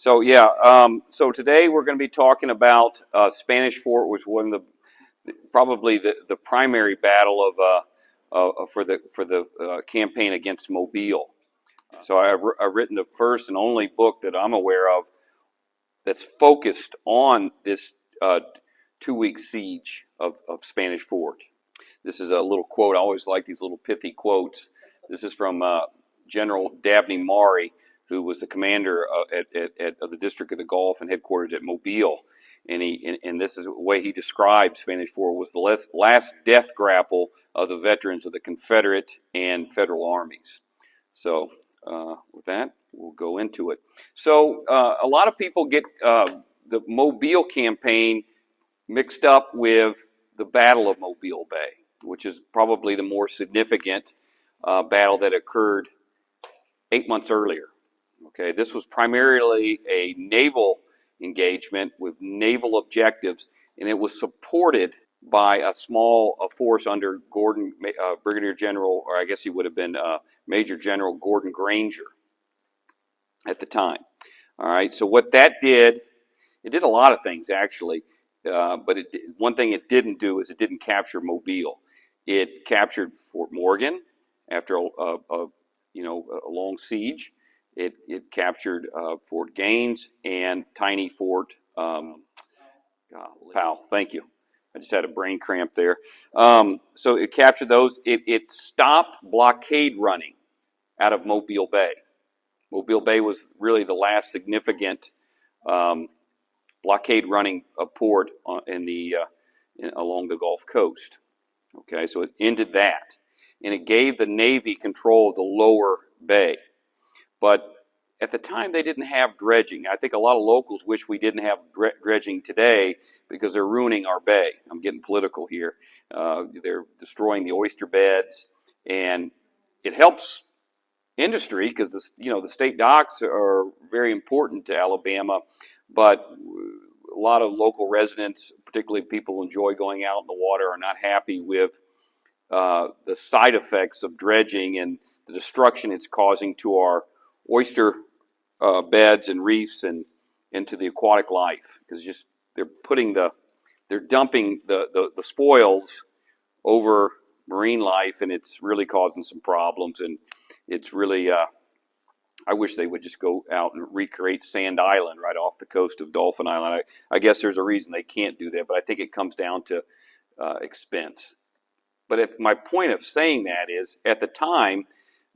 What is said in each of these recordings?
So yeah, so today we're going to be talking about Spanish Fort, which was one of probably the primary battle for the campaign against Mobile. So I've written the first and only book that I'm aware of that's focused on this 2-week siege of Spanish Fort. This is a little quote. I always like these little pithy quotes. This is from General Dabney Maury, who was the commander of the District of the Gulf and headquartered at Mobile. And this is the way he described Spanish Fort was the last death grapple of the veterans of the Confederate and Federal armies. So with that, we'll go into it. So a lot of people get the Mobile campaign mixed up with the Battle of Mobile Bay, which is probably the more significant battle that occurred 8 months earlier. Okay, this was primarily a naval engagement with naval objectives, and it was supported by a small force under Brigadier General, or I guess he would have been Major General Gordon Granger at the time. All right, so what that did, it did a lot of things actually, but one thing it didn't do is it didn't capture Mobile. It captured Fort Morgan after a long siege. It captured Fort Gaines and tiny Fort Powell. Thank you. I just had a brain cramp there. So it captured those. It stopped blockade running out of Mobile Bay. Mobile Bay was really the last significant blockade running port along the Gulf Coast. Okay, so it ended that, and it gave the Navy control of the lower bay. But at the time, they didn't have dredging. I think a lot of locals wish we didn't have dredging today because they're ruining our bay. I'm getting political here. They're destroying the oyster beds, and it helps industry because the state docks are very important to Alabama, but a lot of local residents, particularly people who enjoy going out in the water, are not happy with the side effects of dredging and the destruction it's causing to our oyster beds and reefs and into the aquatic life, because they're dumping the spoils over marine life, and it's really causing some problems. And it's really I wish they would just go out and recreate Sand Island right off the coast of Dolphin Island. I guess there's a reason they can't do that, but I think it comes down to expense. But my point of saying that is, at the time,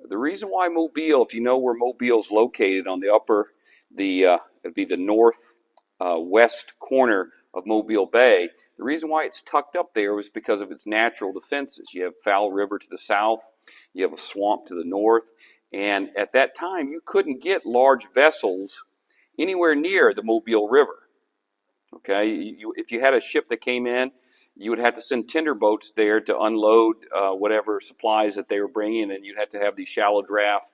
the reason why Mobile, if you know where Mobile's located on it'd be the northwest corner of Mobile Bay, the reason why it's tucked up there was because of its natural defenses. You have Foul River to the south, you have a swamp to the north, and at that time you couldn't get large vessels anywhere near the Mobile River. Okay, if you had a ship that came in, you would have to send tender boats there to unload whatever supplies that they were bringing, and you'd have to have these shallow draft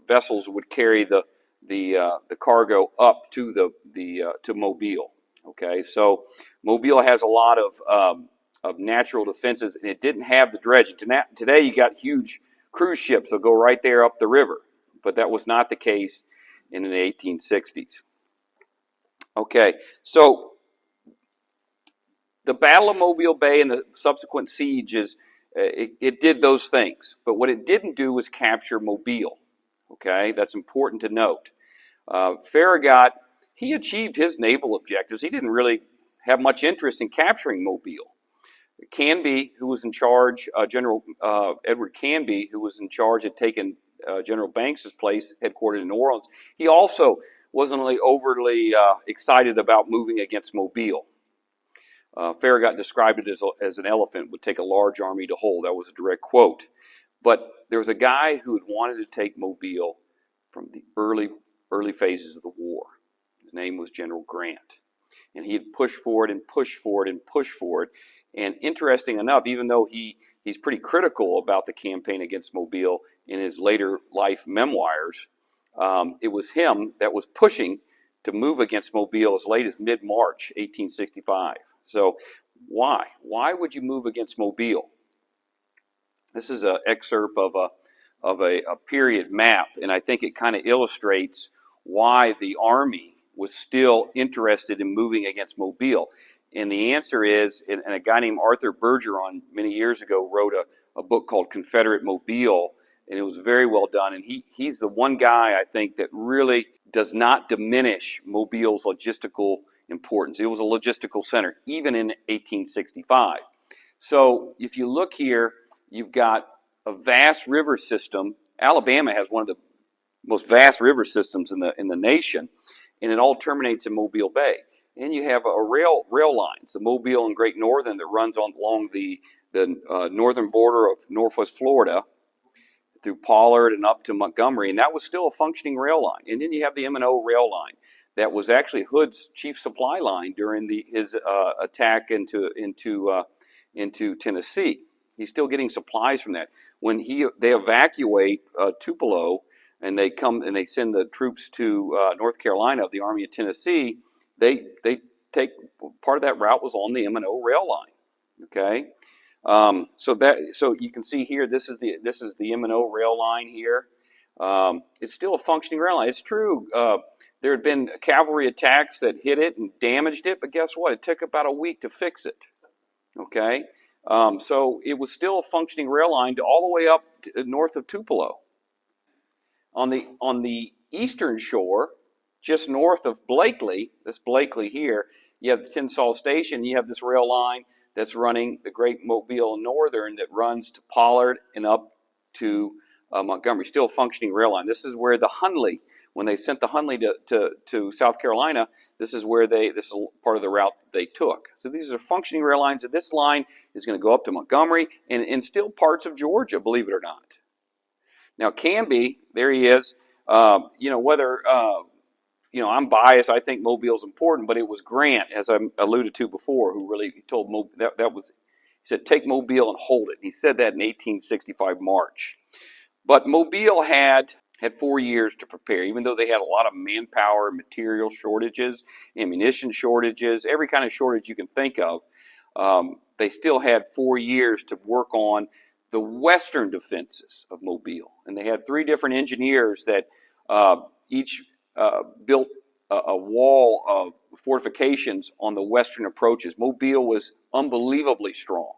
vessels would carry the cargo up to to Mobile. Okay, so Mobile has a lot of natural defenses, and it didn't have the dredging. Today you got huge cruise ships that go right there up the river, but that was not the case in the 1860s. Okay, so the Battle of Mobile Bay and the subsequent sieges, it did those things. But what it didn't do was capture Mobile. Okay, that's important to note. Farragut, he achieved his naval objectives. He didn't really have much interest in capturing Mobile. Canby, who was in charge, General Edward Canby, who was in charge, had taken General Banks's place, headquartered in New Orleans. He also wasn't really overly excited about moving against Mobile. Farragut described it as an elephant would take a large army to hold. That was a direct quote. But there was a guy who had wanted to take Mobile from the early phases of the war. His name was General Grant. And he had pushed forward and pushed forward and pushed forward. And interesting enough, even though he's pretty critical about the campaign against Mobile in his later life memoirs, it was him that was pushing to move against Mobile as late as mid-March 1865. So why? Why would you move against Mobile? This is an excerpt of a period map, and I think it kind of illustrates why the Army was still interested in moving against Mobile. And the answer is, and a guy named Arthur Bergeron many years ago wrote a book called Confederate Mobile, and it was very well done. And he's the one guy, I think, that really does not diminish Mobile's logistical importance. It was a logistical center, even in 1865. So if you look here, you've got a vast river system. Alabama has one of the most vast river systems in the nation, and it all terminates in Mobile Bay. And you have a rail lines, the Mobile and Great Northern, that runs along the northern border of Northwest Florida through Pollard and up to Montgomery, and that was still a functioning rail line. And then you have the M&O rail line that was actually Hood's chief supply line during his attack into Tennessee. He's still getting supplies from that. When they evacuate Tupelo and they come and they send the troops to North Carolina of the Army of Tennessee, they take part of that route was on the M&O rail line. Okay, so you can see here this is the M&O rail line here. It's still a functioning rail line. It's true. There had been cavalry attacks that hit it and damaged it, but guess what? It took about a week to fix it. Okay, so it was still a functioning rail line all the way up north of Tupelo. On the eastern shore, just north of Blakely, this Blakely here, you have the Tensall Station. You have this rail line that's running the Great Mobile Northern that runs to Pollard and up to Montgomery. Still a functioning rail line. This is where the Hundley, when they sent the Hundley to South Carolina, this is part of the route they took. So these are functioning rail lines. And this line is going to go up to Montgomery and still parts of Georgia, believe it or not. Now Canby, there he is. Whether I'm biased. I think Mobile's important, but it was Grant, as I alluded to before, who really told Mobile he said, take Mobile and hold it. He said that in 1865 March. But Mobile had 4 years to prepare, even though they had a lot of manpower, material shortages, ammunition shortages, every kind of shortage you can think of. They still had 4 years to work on the western defenses of Mobile. And they had 3 different engineers that each built a wall of fortifications on the western approaches. Mobile was unbelievably strong,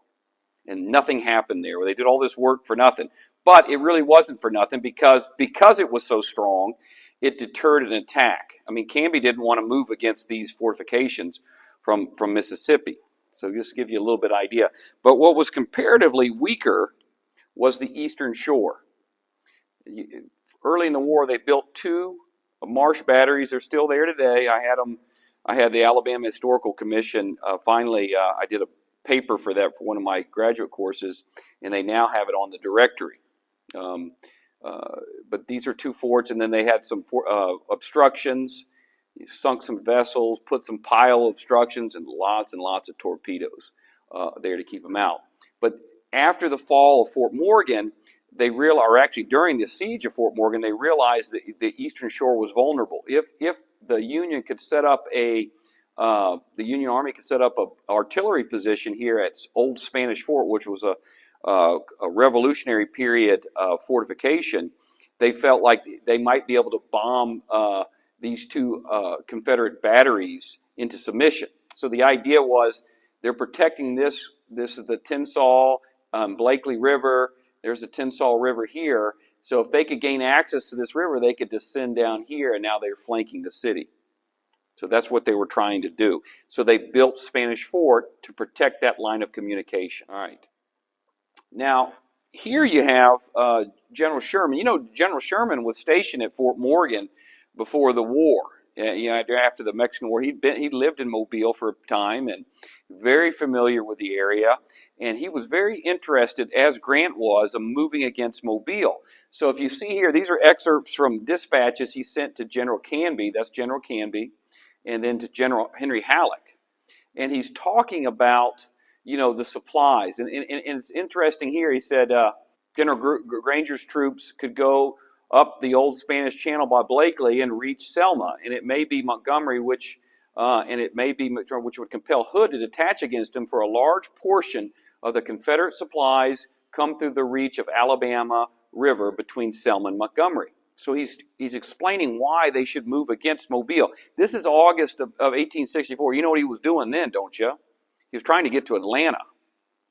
and nothing happened there. They did all this work for nothing. But it really wasn't for nothing because it was so strong, it deterred an attack. I mean, Canby didn't want to move against these fortifications from Mississippi. So just to give you a little bit of idea. But what was comparatively weaker was the eastern shore. Early in the war, they built 2 marsh batteries. They're still there today. I had the Alabama Historical Commission. Finally, I did a paper for that for one of my graduate courses, and they now have it on the directory. But these are 2 forts, and then they had some obstructions. You sunk some vessels, put some pile obstructions, and lots of torpedoes there to keep them out. But after the fall of Fort Morgan, during the siege of Fort Morgan, they realized that the eastern shore was vulnerable. If the Union could set up the Union Army could set up an artillery position here at Old Spanish Fort, which was a Revolutionary period fortification, they felt like they might be able to bomb these 2 Confederate batteries into submission. So the idea was they're protecting this. This is the Tensall, Blakely River. There's the Tensall River here. So if they could gain access to this river, they could descend down here, and now they're flanking the city. So that's what they were trying to do. So they built Spanish Fort to protect that line of communication. All right. Now, here you have General Sherman. General Sherman was stationed at Fort Morgan before the war. After the Mexican War, he lived in Mobile for a time and very familiar with the area. And he was very interested, as Grant was, in moving against Mobile. So if you see here, these are excerpts from dispatches he sent to General Canby. That's General Canby. And then to General Henry Halleck. And he's talking about, the supplies. And it's interesting here. He said General Granger's troops could go up the old Spanish Channel by Blakely and reach Selma. And it may be Montgomery, which would compel Hood to detach against him, for a large portion of the Confederate supplies come through the reach of Alabama River between Selma and Montgomery. So he's explaining why they should move against Mobile. This is August of 1864. You know what he was doing then, don't you? He was trying to get to Atlanta,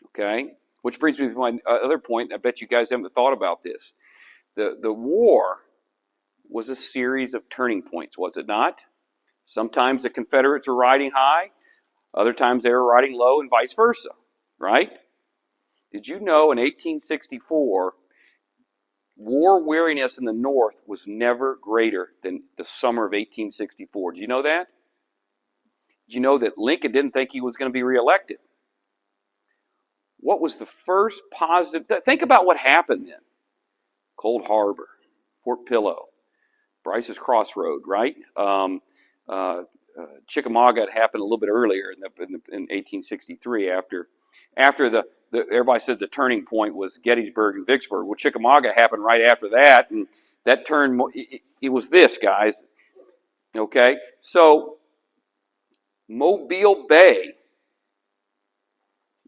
okay? Which brings me to my other point. I bet you guys haven't thought about this. The war was a series of turning points, was it not? Sometimes the Confederates were riding high. Other times they were riding low and vice versa, right? Did you know in 1864, war weariness in the North was never greater than the summer of 1864? Did you know that? Did you know that Lincoln didn't think he was going to be reelected? What was the first positive? Think about what happened then. Cold Harbor, Fort Pillow, Bryce's Crossroad, right? Chickamauga had happened a little bit earlier in 1863 after everybody says the turning point was Gettysburg and Vicksburg. Well, Chickamauga happened right after that, and that turned. It was this, guys. Okay, so Mobile Bay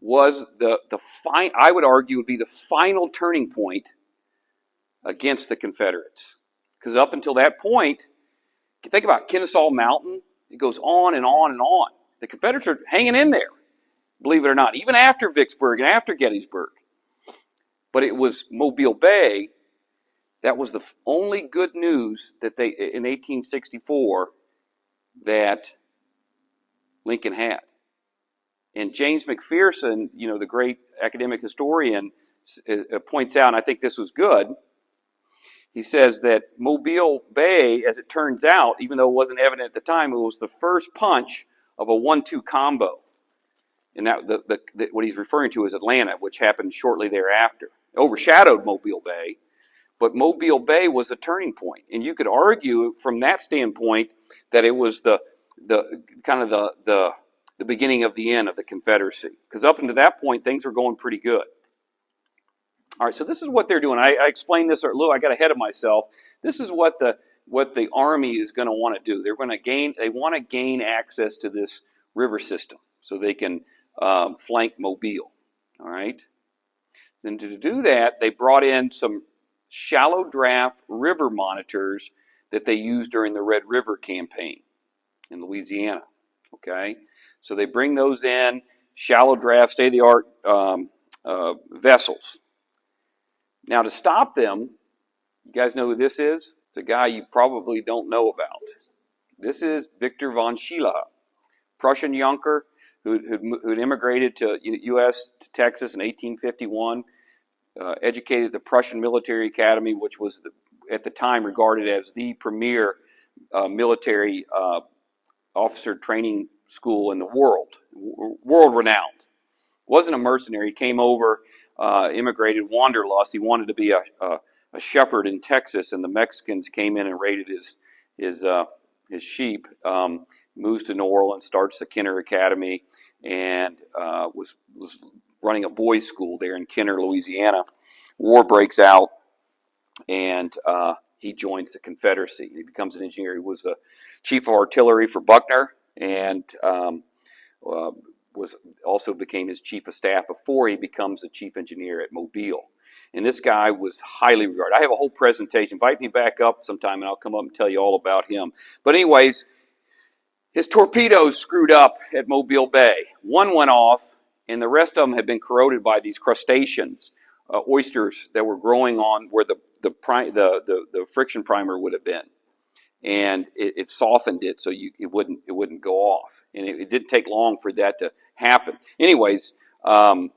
was I would argue would be the final turning point against the Confederates, because up until that point, think about Kennesaw Mountain. It goes on and on and on. The Confederates are hanging in there, believe it or not, even after Vicksburg and after Gettysburg. But it was Mobile Bay that was the only good news that they in 1864 that Lincoln had. And James McPherson, the great academic historian, points out, and I think this was good. He says that Mobile Bay, as it turns out, even though it wasn't evident at the time, it was the first punch of a 1-2 combo. And that what he's referring to is Atlanta, which happened shortly thereafter. Overshadowed Mobile Bay, but Mobile Bay was a turning point. And you could argue from that standpoint that it was the beginning of the end of the Confederacy. Because up until that point, things were going pretty good. All right, so this is what they're doing. I explained this a little. I got ahead of myself. This is what the Army is going to want to do. They want to gain access to this river system so they can flank Mobile. All right. Then to do that, they brought in some shallow draft river monitors that they used during the Red River campaign in Louisiana. Okay, so they bring those in, shallow draft, state-of-the-art vessels. Now, to stop them, you guys know who this is? It's a guy you probably don't know about. This is Victor von Schiller, Prussian Junker who'd immigrated to U.S. to Texas in 1851, educated at the Prussian Military Academy, which was at the time regarded as the premier military officer training school in the world, world-renowned. Wasn't a mercenary. He came over, immigrated, wanderlust. He wanted to be a shepherd in Texas, and the Mexicans came in and raided his sheep. Moves to New Orleans, starts the Kenner Academy, and was running a boys' school there in Kenner, Louisiana. War breaks out, and he joins the Confederacy. He becomes an engineer. He was the chief of artillery for Buckner, and became his chief of staff before he becomes the chief engineer at Mobile. And this guy was highly regarded. I have a whole presentation. Invite me back up sometime, and I'll come up and tell you all about him. But anyways, his torpedoes screwed up at Mobile Bay. One went off, and the rest of them had been corroded by these crustaceans, oysters that were growing on where the friction primer would have been. And it softened it so it wouldn't go off. And it didn't take long for that to happen. Anyways, von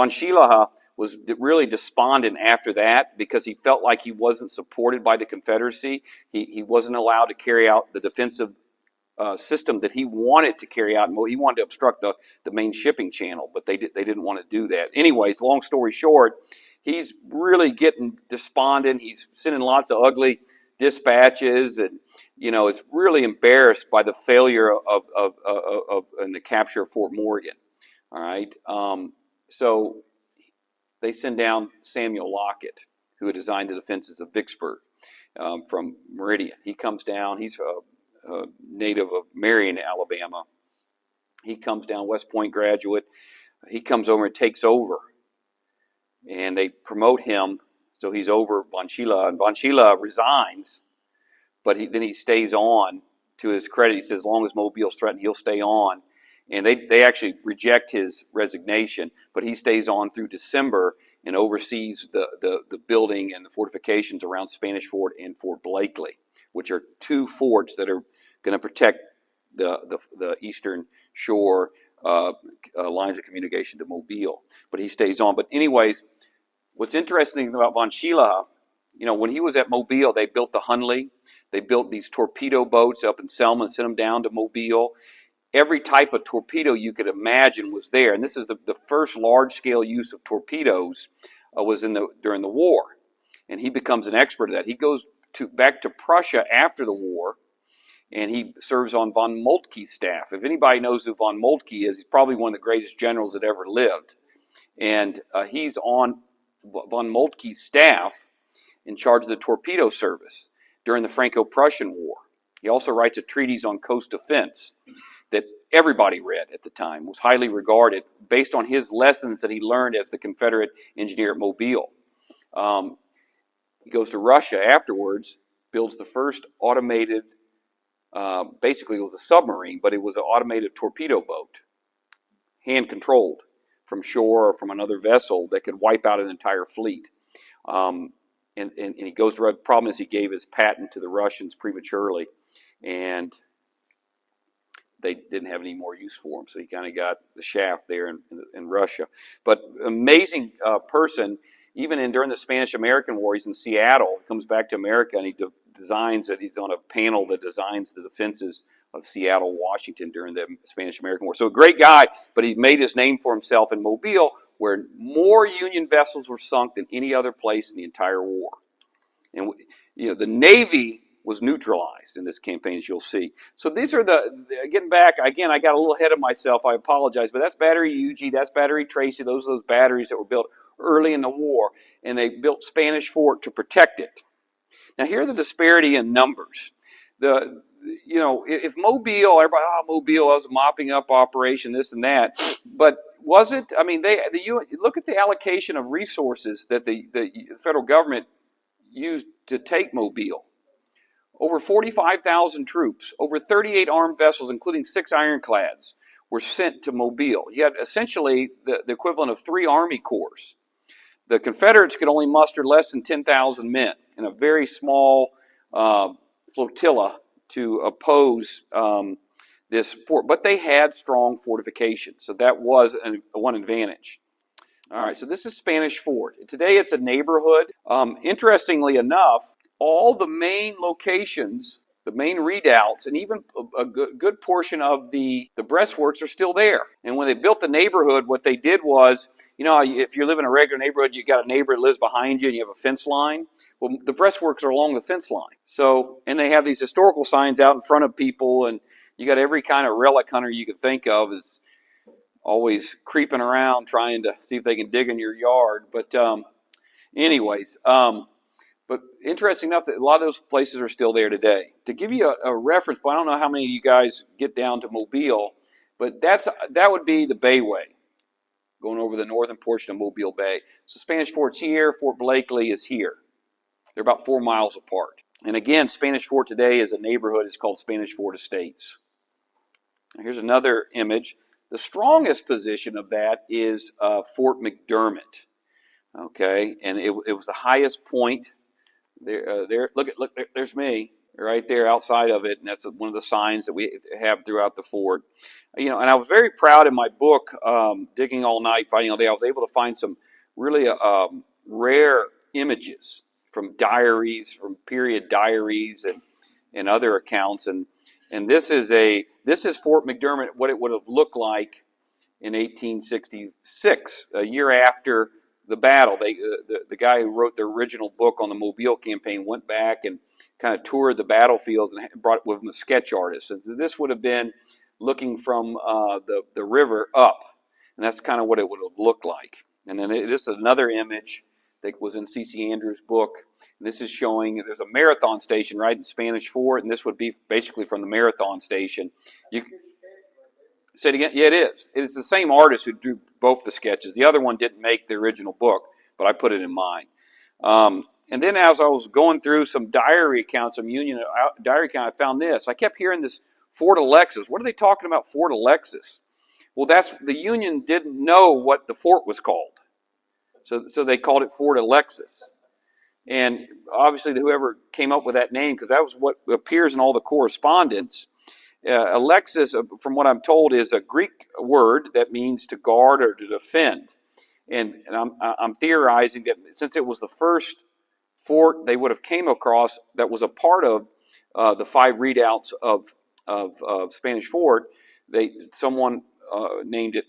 Schiller was really despondent after that because he felt like he wasn't supported by the Confederacy. He wasn't allowed to carry out the defensive system that he wanted to carry out. He wanted to obstruct the main shipping channel, but they didn't want to do that. Anyways, long story short, he's really getting despondent. He's sending lots of ugly dispatches, and is really embarrassed by the failure of and the capture of Fort Morgan. All right, so they send down Samuel Lockett, who had designed the defenses of Vicksburg from Meridian. He comes down. He's a native of Marion, Alabama. He comes down, West Point graduate. He comes over and takes over, and they promote him So he's over von Schele, and von Schele resigns, but then he stays on. To his credit, he says, as long as Mobile's threatened, he'll stay on. And they actually reject his resignation, but he stays on through December and oversees the building and the fortifications around Spanish Fort and Fort Blakely, which are two forts that are going to protect the eastern shore lines of communication to Mobile. But he stays on. But anyways, what's interesting about von Schele, when he was at Mobile, they built the Hunley. They built these torpedo boats up in Selma and sent them down to Mobile. Every type of torpedo you could imagine was there. And this is the first large-scale use of torpedoes was during the war. And he becomes an expert at that. He goes back to Prussia after the war, and he serves on von Moltke's staff. If anybody knows who von Moltke is, he's probably one of the greatest generals that ever lived. And he's on von Moltke's staff in charge of the torpedo service during the Franco-Prussian War. He also writes a treatise on coast defense that everybody read at the time, was highly regarded based on his lessons that he learned as the Confederate engineer at Mobile. He goes to Russia afterwards, builds the first automated, basically it was a submarine, but it was an automated torpedo boat, hand-controlled from shore or from another vessel that could wipe out an entire fleet. And he goes to, the problem is he gave his patent to the Russians prematurely, and they didn't have any more use for him, so he kind of got the shaft there in Russia. But amazing person, even during the Spanish-American War, he's in Seattle, he comes back to America, and he designs it. He's on a panel that designs the defenses of Seattle, Washington during the Spanish-American War. So a great guy, but he made his name for himself in Mobile, where more Union vessels were sunk than any other place in the entire war. And the Navy was neutralized in this campaign, as you'll see. So these are getting back, again, I got a little ahead of myself, I apologize, but that's Battery Hugie, that's Battery Tracy, those are those batteries that were built early in the war, and they built Spanish Fort to protect it. Now here are the disparity in numbers. If Mobile, everybody, Mobile was a mopping up operation, this and that, but was it? I mean, look at the allocation of resources that the federal government used to take Mobile. Over 45,000 troops, over 38 armed vessels, including 6 ironclads, were sent to Mobile. You had essentially the equivalent of 3 Army Corps. The Confederates could only muster less than 10,000 men in a very small flotilla to oppose this fort. But they had strong fortifications, so that was one advantage. All right, so this is Spanish Fort. Today it's a neighborhood. Interestingly enough, all the main locations, the main redoubts, and even a good portion of the breastworks are still there. And when they built the neighborhood, what they did was, if you live in a regular neighborhood, you got a neighbor that lives behind you and you have a fence line. Well, the breastworks are along the fence line. So, and they have these historical signs out in front of people, and you got every kind of relic hunter you could think of is always creeping around trying to see if they can dig in your yard. But But interesting enough, that a lot of those places are still there today. To give you a reference, but I don't know how many of you guys get down to Mobile, but that would be the Bayway, going over the northern portion of Mobile Bay. So Spanish Fort's here, Fort Blakely is here. They're about 4 miles apart. And again, Spanish Fort today is a neighborhood. It's called Spanish Fort Estates. Now, here's another image. The strongest position of that is Fort McDermott. Okay, and it was the highest point. There. Look, there's me right there outside of it, and that's one of the signs that we have throughout the fort. And I was very proud in my book, Digging All Night, Fighting All Day. I was able to find some really rare images from diaries, from period diaries, and other accounts. And this is Fort McDermott, what it would have looked like in 1866, a year after the battle. The guy who wrote the original book on the Mobile campaign went back and kind of toured the battlefields and brought with him a sketch artist. And this would have been looking from the river up, and that's kind of what it would have looked like. And then this is another image that was in C.C. Andrews' book. And this is showing there's a marathon station right in Spanish Fort, and this would be basically from the marathon station. Say it again? Yeah, it is. It's the same artist who drew both the sketches. The other one didn't make the original book, but I put it in mine. And then as I was going through some diary accounts, some Union diary account, I found this. I kept hearing this Fort Alexis. What are they talking about, Fort Alexis? Well, that's the Union didn't know what the fort was called, so they called it Fort Alexis. And obviously, whoever came up with that name, because that was what appears in all the correspondence. Alexis, from what I'm told, is a Greek word that means to guard or to defend. And I'm theorizing that since it was the first fort they would have came across that was a part of the 5 readouts of Spanish Fort, someone named it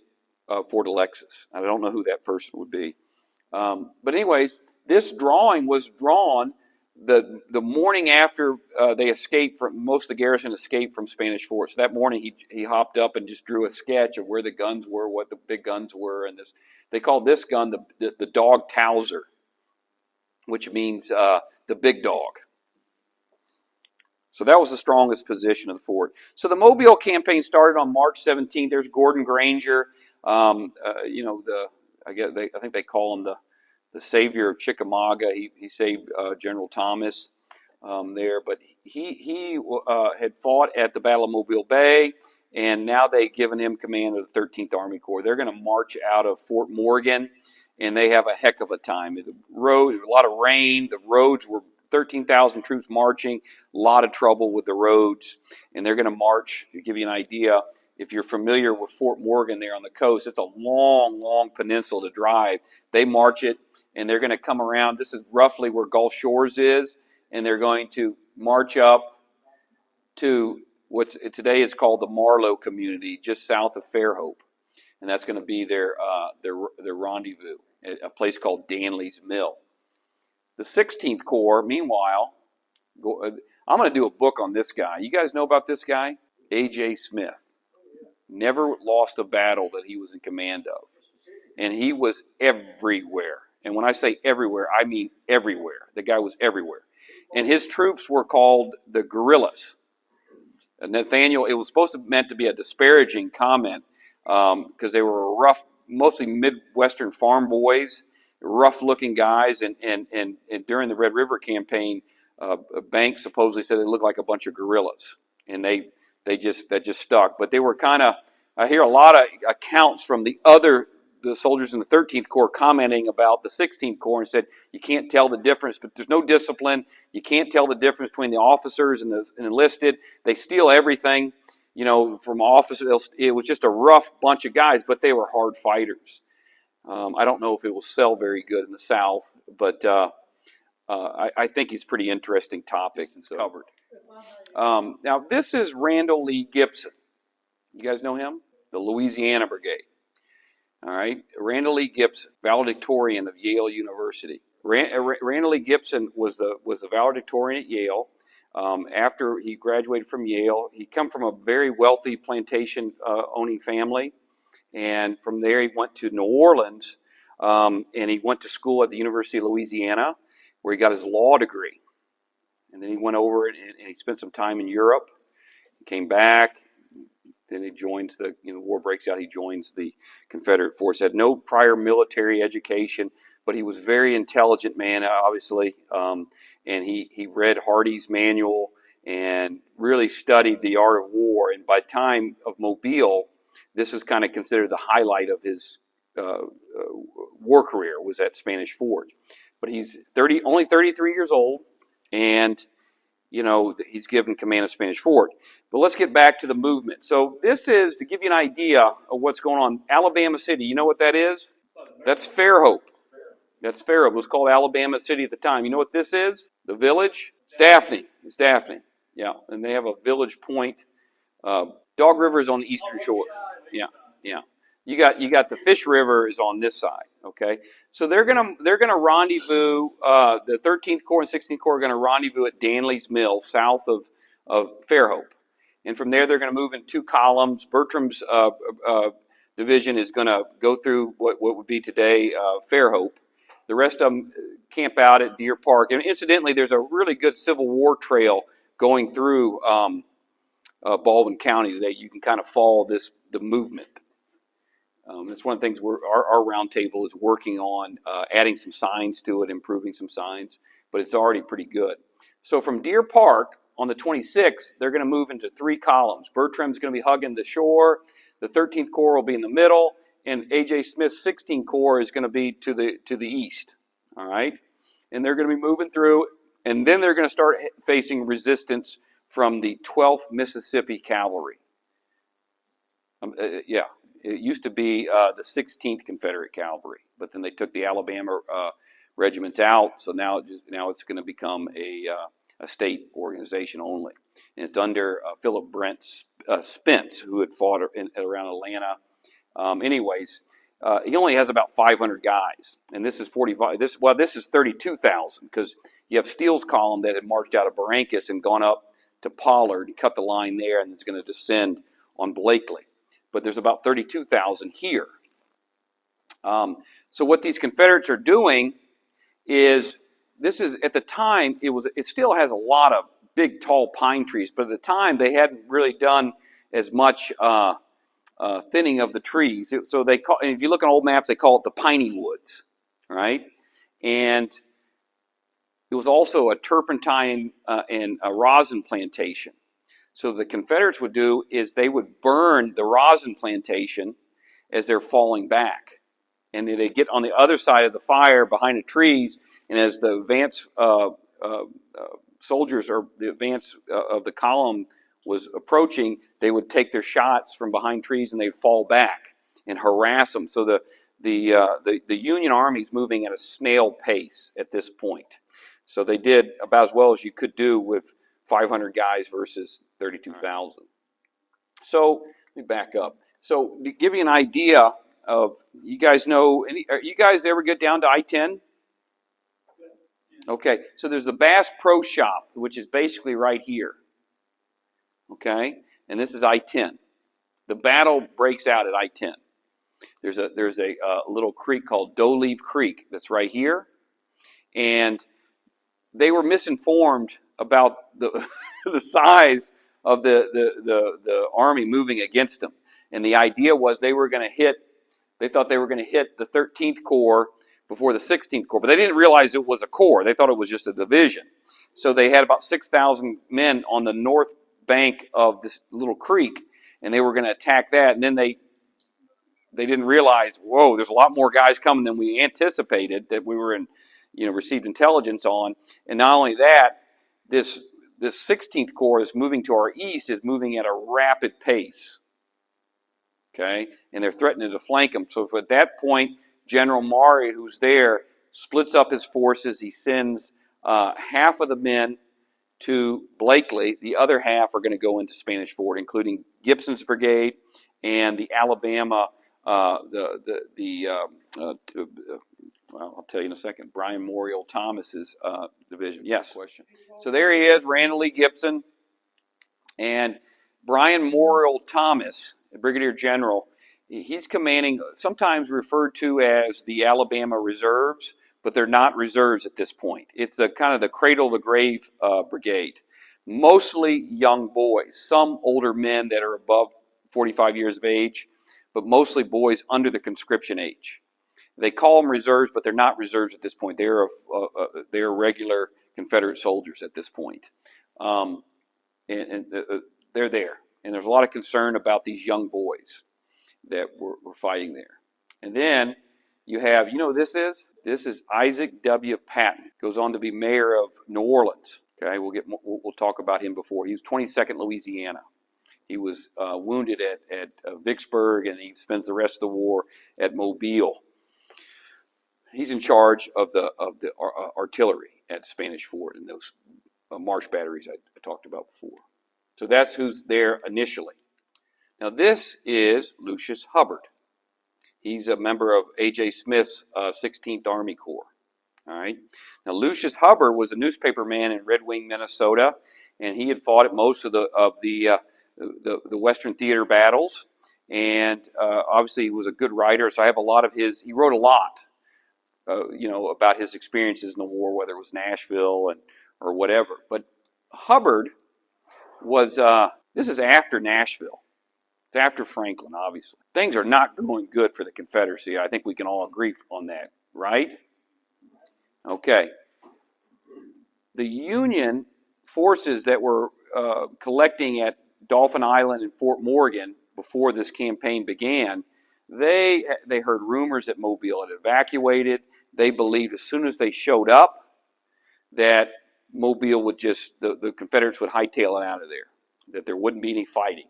Fort Alexis. I don't know who that person would be. But anyways, this drawing was drawn the morning after they escaped from, most of the garrison escaped from Spanish Fort. So that morning he hopped up and just drew a sketch of where the guns were, what the big guns were, and this, they called this gun the Dog Towser, which means the big dog. So that was the strongest position of the fort. So the Mobile campaign started on March 17th. There's Gordon Granger. I think they call him the savior of Chickamauga. He saved General Thomas there, but he had fought at the Battle of Mobile Bay, and now they've given him command of the 13th Army Corps. They're going to march out of Fort Morgan, and they have a heck of a time. The road, a lot of rain. The roads were 13,000 troops marching. A lot of trouble with the roads, and they're going to march. To give you an idea, if you're familiar with Fort Morgan there on the coast, it's a long, long peninsula to drive. They march it, and they're going to come around. This is roughly where Gulf Shores is, and they're going to march up to what's today is called the Marlow community, just south of Fairhope, and that's going to be their rendezvous at a place called Danley's Mill. The 16th Corps, meanwhile, I'm going to do a book on this guy. You guys know about this guy? A.J. Smith. Never lost a battle that he was in command of. And he was everywhere. And when I say everywhere, I mean everywhere. The guy was everywhere. And his troops were called the guerrillas. Nathaniel, it was supposed to meant to be a disparaging comment because they were rough, mostly Midwestern farm boys, rough-looking guys. And during the Red River campaign, Banks supposedly said they looked like a bunch of guerrillas. And that just stuck. But they were kind of, I hear a lot of accounts from the soldiers in the 13th Corps commenting about the 16th Corps and said, you can't tell the difference, but there's no discipline. You can't tell the difference between the officers and the enlisted. They steal everything, from officers. It was just a rough bunch of guys, but they were hard fighters. I don't know if it will sell very good in the South, but I think it's a pretty interesting topic that's covered. Now, this is Randall Lee Gibson. You guys know him? The Louisiana Brigade. All right. Randall Lee Gibson, valedictorian of Yale University. Randall Lee Gibson was the valedictorian at Yale. After he graduated from Yale, he come from a very wealthy plantation owning family. And from there, he went to New Orleans, and he went to school at the University of Louisiana, where he got his law degree. And then he went over and he spent some time in Europe. He came back. Then he joins the war breaks out. He joins the Confederate force. Had no prior military education, but he was a very intelligent man, obviously. And he read Hardy's manual and really studied the art of war. And by time of Mobile, this was kind of considered the highlight of his war career, was at Spanish Fort. But he's only 33 years old, and he's given command of Spanish Fort. But let's get back to the movement. So this is, to give you an idea of what's going on, Alabama City. You know what that is? That's Fairhope. That's Fairhope. It was called Alabama City at the time. You know what this is? The village? Staffney. It's Daphne. Yeah. And they have a village point. Dog River is on the eastern shore. Yeah. You got the Fish River is on this side. Okay. So they're gonna rendezvous. The 13th Corps and 16th Corps are gonna rendezvous at Danley's Mill, south of Fairhope, and from there they're gonna move in 2 columns. Bertram's division is gonna go through what would be today Fairhope. The rest of them camp out at Deer Park. And incidentally, there's a really good Civil War trail going through Baldwin County today. You can kind of follow the movement. That's one of the things our roundtable is working on, adding some signs to it, improving some signs, but it's already pretty good. So from Deer Park on the 26th, they're going to move into 3 columns. Bertram's going to be hugging the shore. The 13th Corps will be in the middle, and A.J. Smith's 16th Corps is going to be to the east. All right, and they're going to be moving through, and then they're going to start facing resistance from the 12th Mississippi Cavalry. Yeah, it used to be the 16th Confederate Cavalry, but then they took the Alabama regiments out, so now it's going to become a state organization only, and it's under Philip Brent Spence, who had fought around Atlanta. Anyways, he only has about 500 guys, and this is 45. This is 32,000 because you have Steele's column that had marched out of Barrancas and gone up to Pollard and cut the line there, and it's going to descend on Blakely. But there's about 32,000 here. So what these Confederates are doing is, this is at the time it still has a lot of big tall pine trees, but at the time they hadn't really done as much thinning of the trees. So they call, and if you look on old maps, they call it the piney woods, right? And it was also a turpentine and a rosin plantation. So the Confederates would do is they would burn the rosin plantation as they're falling back. And they get on the other side of the fire behind the trees, and as the advance soldiers or the advance of the column was approaching, they would take their shots from behind trees and they'd fall back and harass them. So the Union Army's moving at a snail pace at this point. So they did about as well as you could do with 500 guys versus 32,000. So let me back up. So to give you an idea of, you guys know, you guys ever get down to I-10? Okay, so there's the Bass Pro Shop, which is basically right here. Okay, and this is I-10. The battle breaks out at I-10. There's a little creek called Doleave Creek that's right here, and they were misinformed about the the size of the army moving against them, and the idea was they thought they were going to hit the 13th Corps before the 16th Corps, but they didn't realize it was a corps. They thought it was just a division. So they had about 6,000 men on the north bank of this little creek, and they were going to attack that, and then they didn't realize, whoa, there's a lot more guys coming than we anticipated, that we were received intelligence on. And not only that, this 16th Corps is moving to our east, is moving at a rapid pace. Okay, and they're threatening to flank them. So at that point, General Maury, who's there, splits up his forces. He sends half of the men to Blakely. The other half are going to go into Spanish Fort, including Gibson's brigade and the Alabama. Well, I'll tell you in a second. Brian Morial Thomas's division. Yes. Question. So there he is, Randall Lee Gibson, and Brian Morial Thomas, the Brigadier General. He's commanding, sometimes referred to as the Alabama Reserves, but they're not reserves at this point. It's a kind of the cradle to grave brigade. Mostly young boys, some older men that are above 45 years of age, but mostly boys under the conscription age. They call them reserves, but they're not reserves at this point. They're regular Confederate soldiers at this point. And they're there. And there's a lot of concern about these young boys that were fighting there. And then you have, who this is? This is Isaac W. Patton. Goes on to be mayor of New Orleans. Okay, we'll talk about him before. He was 22nd Louisiana. He was wounded at Vicksburg, and he spends the rest of the war at Mobile. He's in charge of the artillery at Spanish Fort and those marsh batteries I talked about before. So that's who's there initially. Now this is Lucius Hubbard. He's a member of A.J. Smith's 16th Army Corps. All right. Now Lucius Hubbard was a newspaper man in Red Wing, Minnesota, and he had fought at most of the Western Theater battles, and obviously he was a good writer. So I have a lot of his. He wrote a lot, about his experiences in the war, whether it was Nashville or whatever. But Hubbard was. This is after Nashville. It's after Franklin, obviously. Things are not going good for the Confederacy. I think we can all agree on that, right? Okay. The Union forces that were collecting at Dauphin Island and Fort Morgan before this campaign began, they heard rumors that Mobile had evacuated. They believed as soon as they showed up that Mobile would just, the Confederates would hightail it out of there, that there wouldn't be any fighting.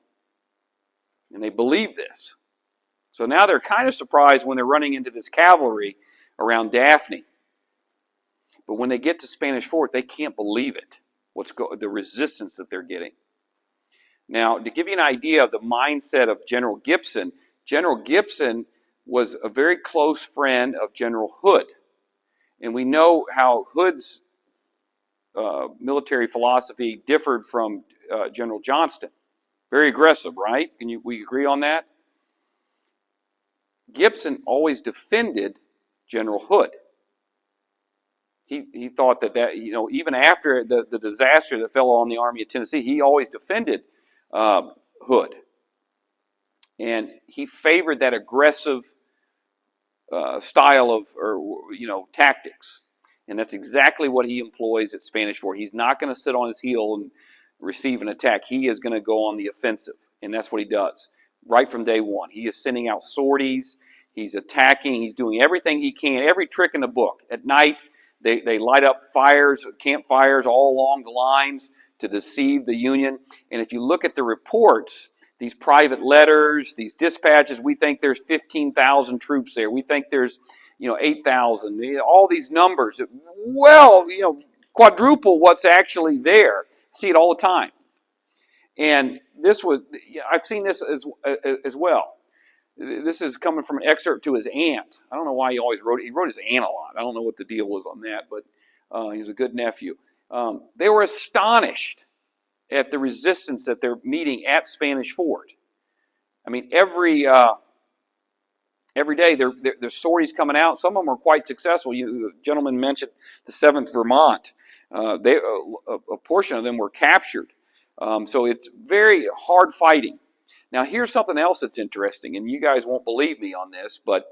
And they believed this. So now they're kind of surprised when they're running into this cavalry around Daphne. But when they get to Spanish Fort, they can't believe it, the resistance that they're getting. Now, to give you an idea of the mindset of General Gibson was a very close friend of General Hood. And we know how Hood's military philosophy differed from General Johnston. Very aggressive, right? We agree on that? Gibson always defended General Hood. He thought that even after the disaster that fell on the Army of Tennessee, he always defended Hood. And he favored that aggressive style of tactics. And that's exactly what he employs at Spanish Fort. He's not going to sit on his heel and receive an attack. He is going to go on the offensive, and that's what he does right from day one. He is sending out sorties. He's attacking. He's doing everything he can, every trick in the book. At night, they light up fires, campfires all along the lines to deceive the Union. And if you look at the reports, these private letters, these dispatches, we think there's 15,000 troops there. We think there's 8,000. All these numbers, quadruple what's actually there. See it all the time. And I've seen this as well. This is coming from an excerpt to his aunt. I don't know why he always wrote it. He wrote his aunt a lot. I don't know what the deal was on that, but he was a good nephew. They were astonished at the resistance that they're meeting at Spanish Fort. I mean, every day there's sorties coming out. Some of them are quite successful. The gentleman mentioned the 7th Vermont. A portion of them were captured. So it's very hard fighting. Now, here's something else that's interesting, and you guys won't believe me on this, but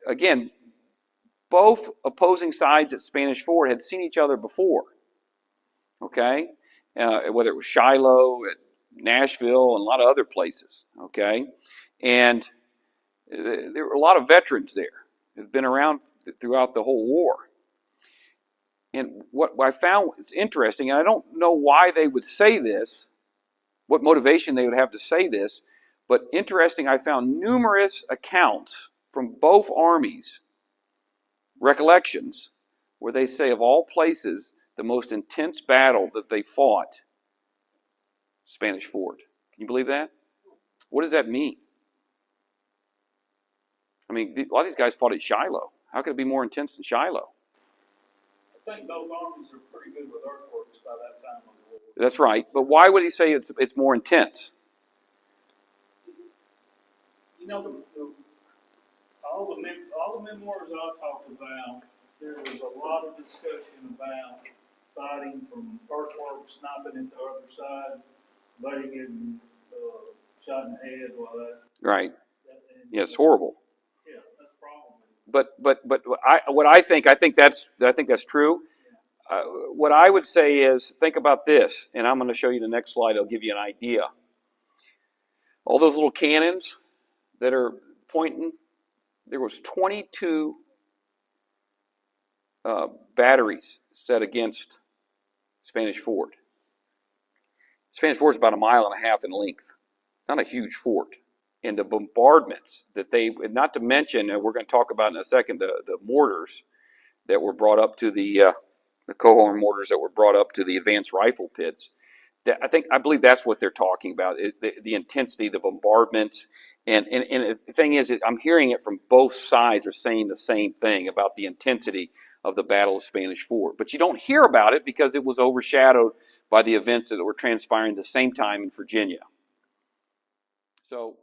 again, both opposing sides at Spanish Fort had seen each other before. Okay? Whether it was Shiloh, at Nashville, and a lot of other places. Okay? And there were a lot of veterans there who had been around throughout the whole war. And what I found was interesting, and I don't know why they would say this, what motivation they would have to say this, but interesting, I found numerous accounts from both armies, recollections, where they say of all places, the most intense battle that they fought, Spanish Fort. Can you believe that? What does that mean? I mean, a lot of these guys fought at Shiloh. How could it be more intense than Shiloh? I think both armies are pretty good with earthworks by that time of the war. That's right. But why would he say it's more intense? All the memoirs I talked about, there was a lot of discussion about fighting from earthworks, sniping at the other side, buddy getting shot in the head while that. Right. Yeah, it's horrible. Yeah, that's probably. But I think that's true. What I would say is, think about this, and I'm going to show you the next slide. I'll give you an idea. All those little cannons that are pointing, there was 22 batteries set against Spanish Fort. Spanish Fort is about 1.5 miles in length. Not a huge fort. And the bombardments that not to mention, and we're going to talk about in a second, the mortars that were brought up to the Coehorn mortars that were brought up to the advanced rifle pits. I believe that's what they're talking about, the intensity, the bombardments. And the thing is, I'm hearing it from both sides are saying the same thing about the intensity of the Battle of Spanish Fort. But you don't hear about it because it was overshadowed by the events that were transpiring at the same time in Virginia. So